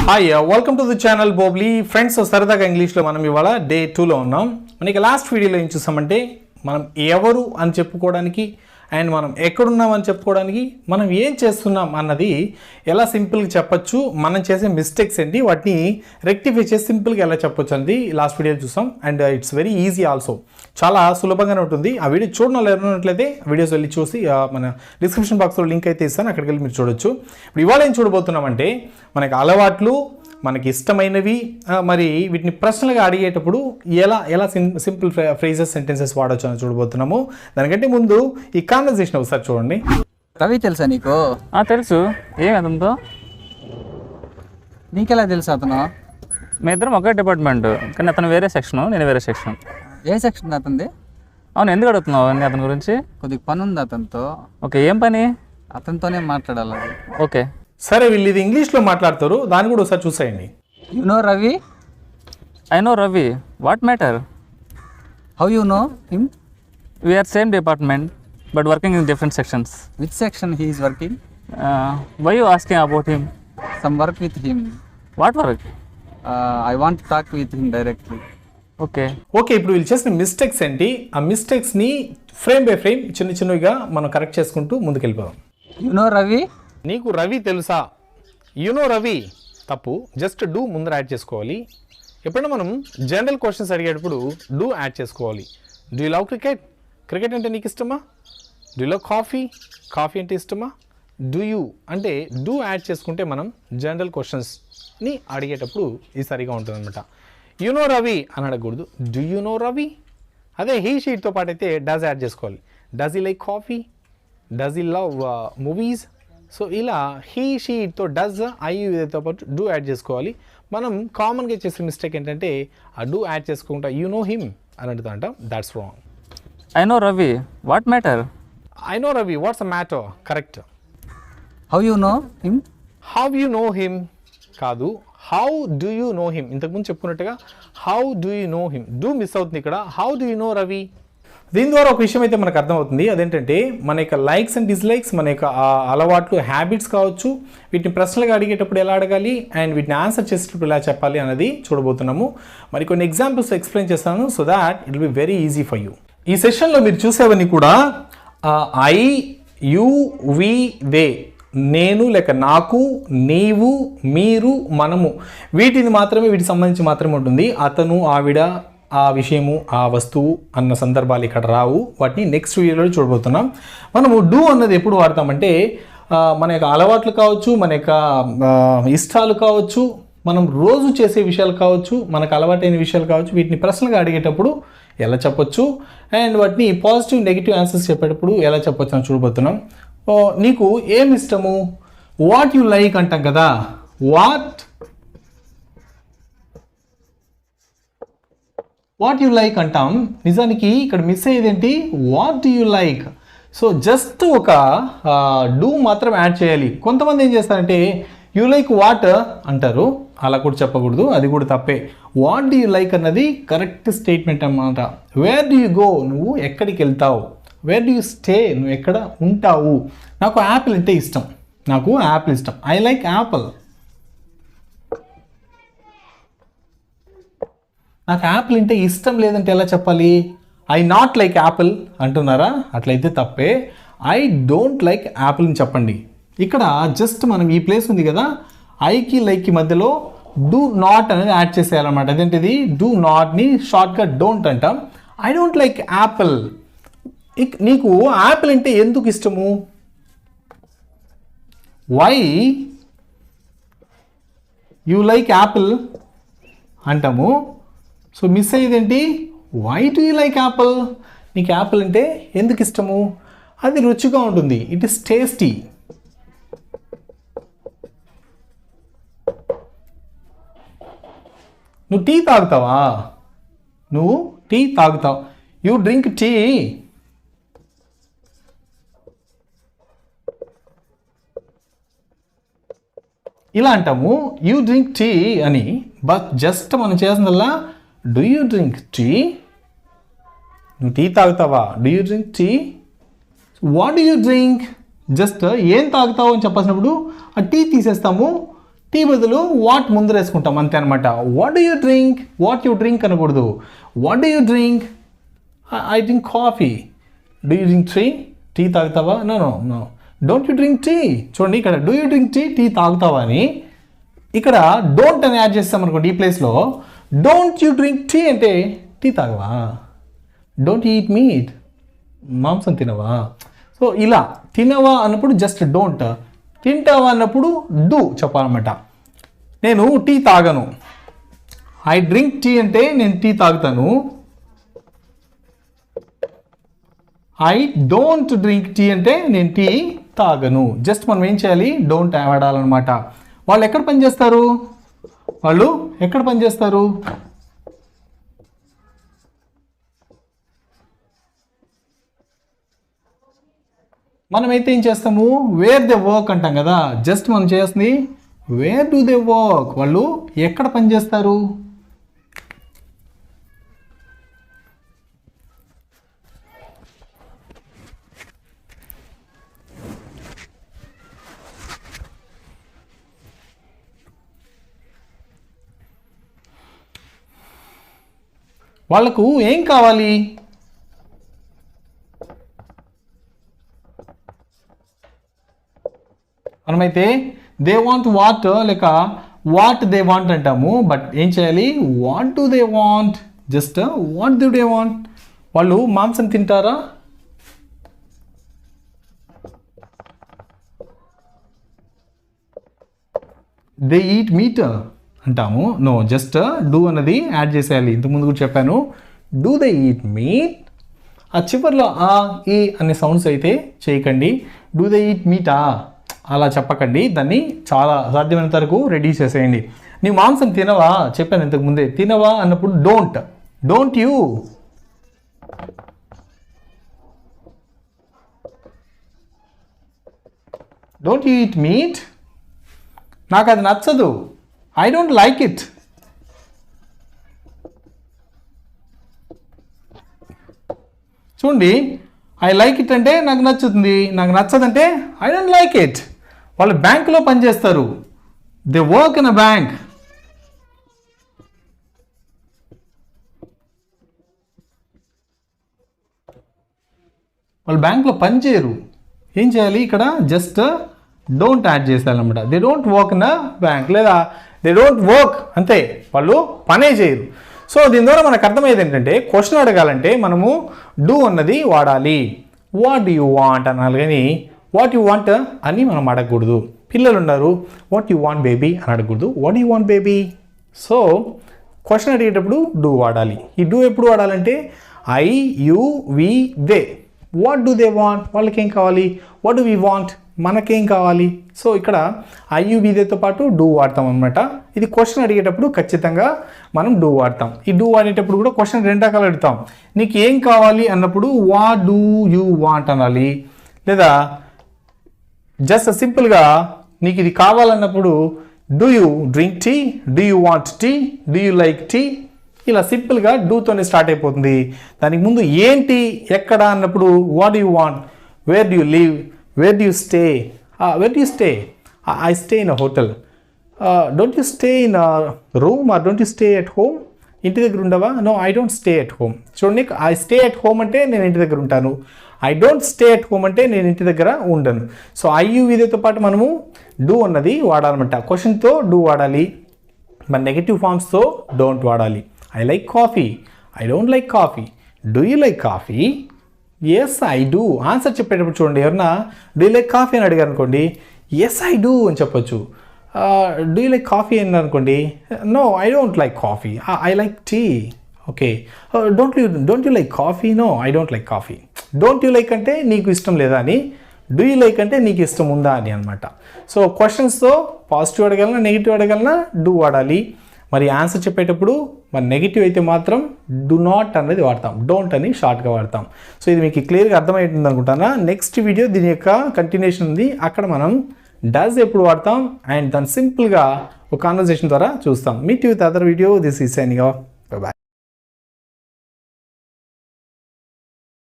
Hi welcome to the channel బోబ్లీ friends. సరదాగా ఇంగ్లీష్లో మనం ఇవాళ డే 2లో ఉన్నాం. మనకి లాస్ట్ వీడియోలో ఏం చూసామంటే మనం ఎవరు అని చెప్పుకోవడానికి అండ్ మనం ఎక్కడున్నామని చెప్పుకోవడానికి మనం ఏం చేస్తున్నాం అన్నది ఎలా సింపుల్గా చెప్పచ్చు, మనం చేసే మిస్టేక్స్ ఏంటి, వాటిని రెక్టిఫై చేసి సింపుల్గా ఎలా చెప్పొచ్చు అనేది లాస్ట్ వీడియో చూసాం. And it's very easy also, చాలా సులభంగానే ఉంటుంది. ఆ వీడియో చూడడం ఎవరున్నట్లయితే వీడియోస్ వెళ్ళి చూసి మన డిస్క్రిప్షన్ బాక్స్లో లింక్ అయితే ఇస్తాను, అక్కడికి వెళ్ళి మీరు చూడొచ్చు. ఇప్పుడు ఇవాళ ఏం చూడబోతున్నామంటే మనకి అలవాట్లు, మనకి ఇష్టమైనవి, మరి వీటిని ప్రశ్నలుగా అడిగేటప్పుడు ఎలా సింపుల్ ఫ్రేజెస్ సెంటెన్సెస్ వాడచ్చు అని చూడబోతున్నాము. దానికంటే ముందు ఈ కాన్వర్సేషన్ ఒకసారి చూడండి. రవి తెలుసా నీకు? తెలుసు. ఏమి అతనితో? నీకెలా తెలుసు అతను? మీ ఇద్దరం ఒకే డిపార్ట్మెంట్, కానీ అతను వేరే సెక్షన్, నేను వేరే సెక్షన్. ఏ సెక్షన్ అతనిది? అవును, ఎందుకు అడుగుతున్నావు అన్నీ అతని గురించి? కొద్దిగా పని ఉంది అతనితో. ఓకే, ఏం పని? అతనితోనే మాట్లాడాలి. ఓకే సరే, వీళ్ళు ఇది ఇంగ్లీష్లో మాట్లాడతారు, దాన్ని కూడా ఒకసారి చూసేయండి. You know Ravi? I know Ravi. What matter? How you know him? We're same department but working in different sections. Which section he is working? Why you asking about him? Some work with him. What work? I want to talk with him directly. Okay okay, ఇప్పుడు వీళ్ళు చేసిన mistakes ఏంటి, ఆ మిస్టేక్స్ని frame by frame చిన్నగా మనం correct చేసుకుంటూ ముందుకెళ్ళిపోదాం. You know Ravi? నీకు రవి తెలుసా? యునో రవి తప్పు, జస్ట్ డూ ముందర యాడ్ చేసుకోవాలి. ఎప్పుడైనా మనం జనరల్ క్వశ్చన్స్ అడిగేటప్పుడు డూ యాడ్ చేసుకోవాలి. Do you love cricket? Cricket అంటే నీకు ఇష్టమా? Do you love coffee? Coffee అంటే ఇష్టమా? డూ యూ అంటే డూ యాడ్ చేసుకుంటే మనం జనరల్ క్వశ్చన్స్ని అడిగేటప్పుడు ఇది సరిగా ఉంటుంది అనమాట. యునో రవి అని అడగకూడదు, డూ యూ నో రవి. అదే హీ షీట్తో పాటు అయితే డస్ యాడ్ చేసుకోవాలి. Does he like coffee? Does he love movies? So ఇలా హీ షీట్తో డస్ ఐతో పాటు డూ యాడ్ చేసుకోవాలి. మనం కామన్గా చేసే మిస్టేక్ ఏంటంటే ఆ డూ యాడ్ చేసుకుంటా యూ నో హిమ్ అని అడుగుతా, that's wrong. I know Ravi. What matter? I know Ravi. What's a matter? Correct. How you know him? How you know him కాదు, how do you know him. ఇంతకుముందు చెప్పుకున్నట్టుగా how do you know him, do miss అవుతుంది ఇక్కడ. How do you know Ravi. దీని ద్వారా ఒక విషయం అయితే మనకు అర్థమవుతుంది, అదేంటంటే మన యొక్క లైక్స్ అండ్ డిస్లైక్స్, మన యొక్క అలవాట్లు, హ్యాబిట్స్ కావచ్చు, వీటిని ప్రశ్నలుగా అడిగేటప్పుడు ఎలా అడగాలి అండ్ వీటిని ఆన్సర్ చేసేటప్పుడు ఎలా చెప్పాలి అన్నది చూడబోతున్నాము. మరి కొన్ని ఎగ్జాంపుల్స్ ఎక్స్ప్లెయిన్ చేస్తాను so that it will be very easy for you. ఈ సెషన్లో మీరు చూసేవన్నీ కూడా ఐ, యు, వి, దే, నేను లేక నాకు, నీవు, మీరు, మనము, వీటికి సంబంధించి మాత్రమే ఉంటుంది. అతను, ఆవిడ, ఆ విషయము, ఆ వస్తువు అన్న సందర్భాలు ఇక్కడ రావు. వాటిని నెక్స్ట్ వీడియోలో చూడబోతున్నాం. మనము డూ అన్నది ఎప్పుడు వాడతామంటే మన యొక్క అలవాట్లు కావచ్చు, మన యొక్క ఇష్టాలు కావచ్చు, మనం రోజు చేసే విషయాలు కావచ్చు, మనకు అలవాటైన విషయాలు కావచ్చు, వీటిని ప్రశ్నగా అడిగేటప్పుడు ఎలా చెప్పొచ్చు అండ్ వాటిని పాజిటివ్ నెగిటివ్ ఆన్సర్స్ చెప్పేటప్పుడు ఎలా చెప్పొచ్చు అని చూడబోతున్నాం. నీకు ఏమి ఇష్టము? వాట్ యు లైక్ అంటాం కదా. వాట్ యు లైక్ అంటాం, నిజానికి ఇక్కడ మిస్ అయ్యేది ఏంటి? What do you like. So just ఒక డూ మాత్రం యాడ్ చేయాలి. కొంతమంది ఏం చేస్తారంటే యూ లైక్ వాట్ అంటారు, అలా కూడా చెప్పకూడదు, అది కూడా తప్పే. వాట్ డూ యూ లైక్ అన్నది కరెక్ట్ స్టేట్మెంట్ అన్నమాట. వేర్ డూ యూ గో, నువ్వు ఎక్కడికి వెళ్తావు. వేర్ డూ యూ స్టే, నువ్వు ఎక్కడ ఉంటావు. నాకు యాపిల్ అంటే ఇష్టం, నాకు యాపిల్ ఇష్టం, ఐ లైక్ యాపిల్. నాకు యాపిల్ అంటే ఇష్టం లేదంటే ఎలా చెప్పాలి? ఐ నాట్ లైక్ యాపిల్ అంటున్నారా? అట్లయితే తప్పే. ఐ డోంట్ లైక్ యాపిల్ అని చెప్పండి. ఇక్కడ జస్ట్ మనం ఈ ప్లేస్ ఉంది కదా, ఐకి లైక్కి మధ్యలో డూ నాట్ అనేది యాడ్ చేసేయాలన్నమాట. అదేంటిది? డూ నాట్ని షార్ట్గా డోంట్ అంటాం. I don't like apple. నీకు యాపిల్ అంటే ఎందుకు ఇష్టము? వై యూ లైక్ యాపిల్ అంటాము. సో మిస్ అయ్యేదేంటి? Why do you like apple. నీకు యాపిల్ అంటే ఎందుకు ఇష్టము? అది రుచిగా ఉంటుంది, ఇట్ ఈస్ టేస్టీ. నువ్వు టీ తాగుతావా? నువ్వు టీ తాగుతావు, యూ డ్రింక్ టీ. ఇలా అంటాము యూ డ్రింక్ టీ అని. బట్ జస్ట్ మనం చేసినల్లా డూ యూ డ్రింక్ టీ. నువ్వు టీ తాగుతావా? Do you drink tea. What do you drink. Just ఏం తాగుతావు అని చెప్పాల్సినప్పుడు ఆ టీ తీసేస్తాము, టీ బదులు వాట్ ముందర వేసుకుంటాం అంతే అనమాట. What do you drink, what you drink అనకూడదు. What do you drink, I drink coffee. Do you drink tea తాగుతావా? No no no. Don't you drink tea. చూడండి ఇక్కడ డూ యూ డ్రింక్ టీ తాగుతావా అని ఇక్కడ డోంట్ అని యాడ్ చేస్తాం అనుకోండి. ఈ ప్లేస్లో డోంట్ యూ డ్రింక్ టీ అంటే టీ తాగవా. డోంట్ ఈట్ మీట్, మాంసం తినవా. సో ఇలా తినవా అన్నప్పుడు జస్ట్ డోంట్, తింటావా అన్నప్పుడు డూ చెప్పాలన్నమాట. నేను టీ తాగను, ఐ డ్రింక్ టీ అంటే నేను టీ తాగుతాను. ఐ డోంట్ డ్రింక్ టీ అంటే నేను టీ తాగను. జస్ట్ మనం ఏం చేయాలి, డోంట్ వాడాలన్నమాట. వాళ్ళు ఎక్కడ పనిచేస్తారు, వాళ్ళు ఎక్కడ పనిచేస్తారు, మనమైతే ఏం చేస్తాము, వేర్ దే వర్క్ అంటాం కదా. జస్ట్ మనం చేస్తుంది వేర్ డూ దే వర్క్, వాళ్ళు ఎక్కడ పనిచేస్తారు. వాళ్ళకు ఏం కావాలి, మనమైతే దే వాంట్ వాట్ లేక వాట్ దే వాంట్ అంటాము. బట్ ఏం చేయాలి, what do they want, just what do they want. వాళ్ళు మాంసం తింటారా, దే ఈట్ మీట్ అంటాము. నో, జస్ట్ డూ అన్నది యాడ్ చేసేయాలి. ఇంతకుముందు కూడా చెప్పాను, డూ దే ఈట్ మీట్. ఆ చివరిలో ఆ ఈ అనే సౌండ్స్ అయితే చేయకండి. డూ దే ఈట్ మీటా అలా చెప్పకండి. దాన్ని చాలా సాధ్యమైనంత వరకు రెడ్యూస్ చేసేయండి. నీ మాంసం తినవా చెప్పాను ఇంతకుముందే, తినవా అన్నప్పుడు don't, don't you. Don't you eat meat, నాకు అది నచ్చదు, ఐ డోంట్ లైక్ ఇట్. చూడండి, ఐ లైక్ ఇట్ అంటే నాకు నచ్చుతుంది, నాకు నచ్చదంటే ఐ డోంట్ లైక్ ఇట్. వాళ్ళు బ్యాంకులో పనిచేస్తారు, they work in a bank. వాళ్ళు బ్యాంకులో పని చేయరు. ఏం చేయాలి ఇక్కడ, జస్ట్ డోంట్ యాడ్ చేసేయాలన్నమాట. They don't work in a bank లేదా దే డోంట్ వర్క్, అంతే, వాళ్ళు పనే చేయరు. సో దీని ద్వారా మనకు అర్థమయ్యేది ఏంటంటే, క్వశ్చన్ అడగాలంటే మనము డూ అన్నది వాడాలి. వాట్ యు వాంట్ అనాలి, కానీ వాట్ యు వాంట్ అని మనం అడగకూడదు. పిల్లలు ఉన్నారు, వాట్ యు వాంట్ బేబీ అని అడగకూడదు, what you want baby. So question అడిగేటప్పుడు డూ వాడాలి. ఈ డూ ఎప్పుడు వాడాలంటే I you we they. What do they want, వాళ్ళకి ఏం కావాలి, వాట్ డూ వి వాంట్, మనకేం కావాలి. సో ఇక్కడ ఐయుబిదేతో పాటు డూ వాడతాం అనమాట. ఇది క్వశ్చన్ అడిగేటప్పుడు ఖచ్చితంగా మనం డూ వాడతాం. ఈ డూ వాడేటప్పుడు కూడా క్వశ్చన్ రెండు రకాలు అడుగుతాం. నీకు ఏం కావాలి అన్నప్పుడు వాట్ డూ యూ వాంట్ అనాలి, లేదా జస్ట్ సింపుల్గా నీకు ఇది కావాలన్నప్పుడు do you drink tea, do you want tea, do you like tea. ఇలా సింపుల్గా డూతోనే స్టార్ట్ అయిపోతుంది. దానికి ముందు ఏంటి ఎక్కడ అన్నప్పుడు what you want, where do you live, where do you stay, where do you stay, I stay in a hotel, don't you stay in a room or don't you stay at home, ఇంటి దగ్గర ఉండవా, no I don't stay at home. చూడండి, I stay at home అంటే నేను ఇంటి దగ్గర ఉంటాను, I don't stay at home అంటే నేను ఇంటి దగ్గర ఉండను. సో ఐయు వీడియోతో పాటు మనము డూ అన్నది వాడాలన్నమాట. క్వశ్చన్తో డూ వాడాలి, మన నెగిటివ్ ఫామ్స్తో డోంట్ వాడాలి. I like coffee, I don't like coffee, do you like coffee, yes I do. Answer చెప్పేటప్పుడు చూడండి, ఎవరన్నా డూ యూ లైక్ కాఫీ అని అడిగారు అనుకోండి, ఎస్ ఐ డూ అని చెప్పొచ్చు. డూ యూ లైక్ కాఫీ అని అనుకోండి, no I don't like coffee, I like tea. Okay, don't you like coffee, no I don't like coffee. Don't you like అంటే నీకు ఇష్టం లేదా అని, డూ యూ లైక్ అంటే నీకు ఇష్టం ఉందా అని అనమాట. సో క్వశ్చన్స్తో పాజిటివ్ అడగలనా నెగిటివ్ అడగలనా డూ వాడాలి. మరి ఆన్సర్ చెప్పేటప్పుడు మరి నెగిటివ్ అయితే మాత్రం డు నాట్ అనేది వాడతాం, డోంట్ అని షార్ట్గా వాడతాం. సో ఇది మీకు క్లియర్గా అర్థమవుతుంది అనుకుంటానా. నెక్స్ట్ వీడియో దీని యొక్క కంటిన్యూషన్ ఉంది, అక్కడ మనం డస్ ఎప్పుడు వాడతాం అండ్ దాన్ని సింపుల్గా ఒక కాన్వర్సేషన్ ద్వారా చూస్తాం. Meet with other video, this is signing off.